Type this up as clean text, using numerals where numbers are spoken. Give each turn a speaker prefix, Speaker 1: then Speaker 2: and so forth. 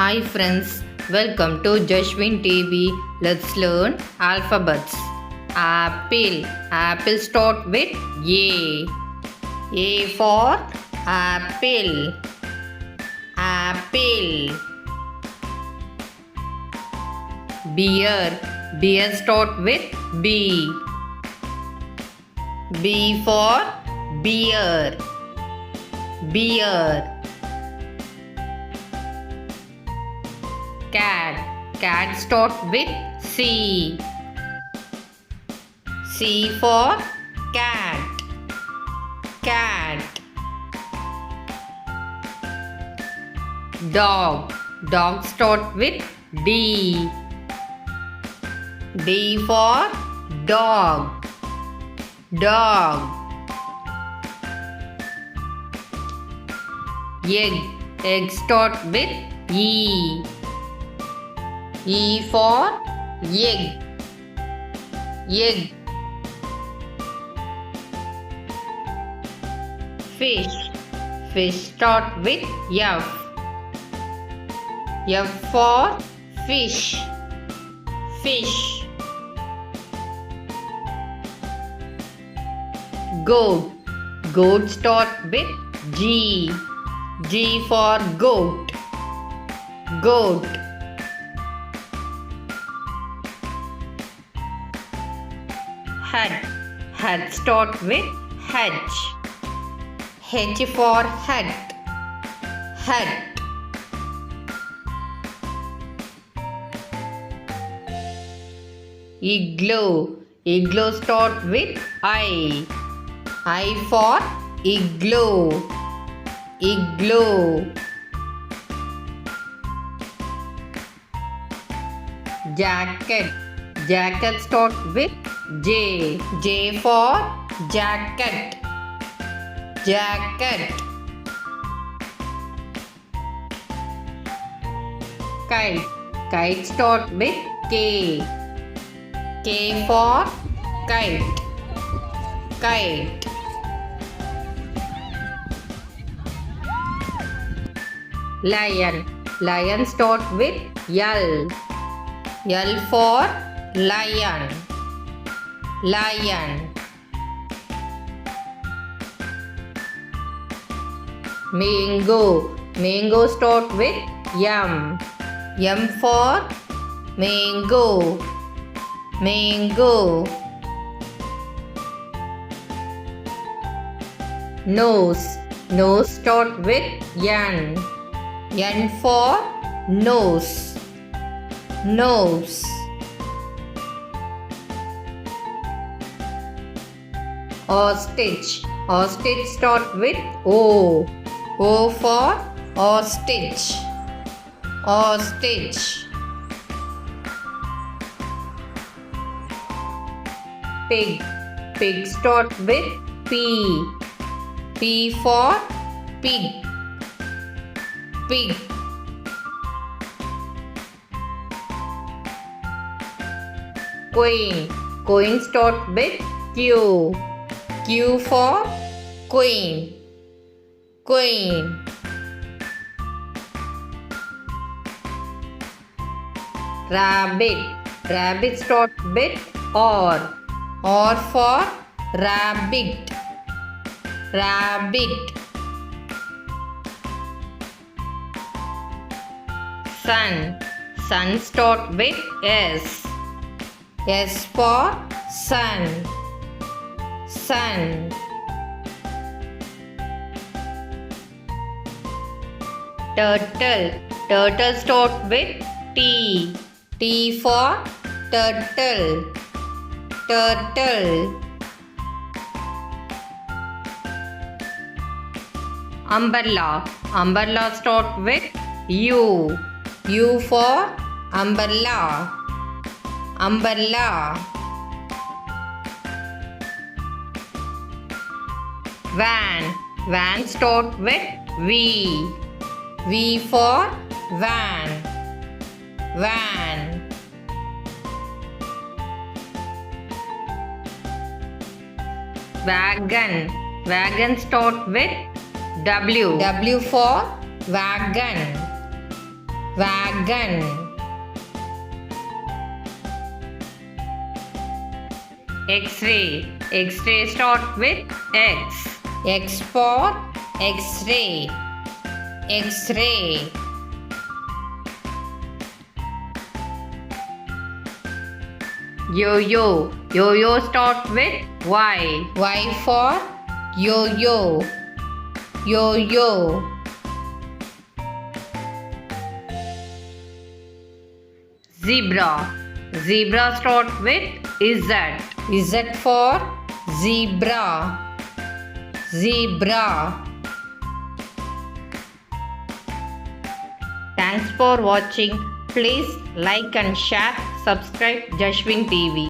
Speaker 1: Hi friends, welcome to Jashwin TV. Let's learn alphabets. Apple. Apple start with A. A for apple. Apple. Beer. Beer start with B. B for beer. Beer. Cat. Cat start with C. C for cat. Cat. Dog. Dog start with D. D for dog. Dog. Egg. Egg start with E. E for egg. Egg. Fish. Fish start with F. F for fish. Fish. Goat. Goat start with G. G for goat. Goat. Hat. Hat start with H. H for hat. Hat. Igloo. Igloo start with I. I for igloo. Igloo. Jacket. Jacket start with J. J for jacket. Jacket. Kite. Kite start with K. K for kite. Kite. Lion. Lion start with L. L for lion. Lion. Mango. Mango start with M. M for mango. Mango. Nose. Nose start with N. N for nose. Nose. Ostrich. Ostrich start with O. O for ostrich. Ostrich. Pig. Pig start with P. P for pig. Pig. Queen. Queen start with Q. Q for queen. Queen. Rabbit. Rabbit start with R. R for rabbit. Rabbit. Sun. Sun start with S. S for sun. Sun. Turtle. Turtle start with T. T for turtle. Turtle. Umbrella. Umbrella start with U. U for umbrella. Umbrella. Van. Van start with V. V for van. Van. Wagon. Wagon start with W. W for wagon. wagon. X-ray. X-ray start with X. X for X-ray. X-ray. Yo-yo. Yo-yo start with Y. Y for yo-yo. Yo-yo. Zebra. Zebra start with Z. Z for zebra. Zebra. Thanks for watching. Please like and share. Subscribe Jashwin TV.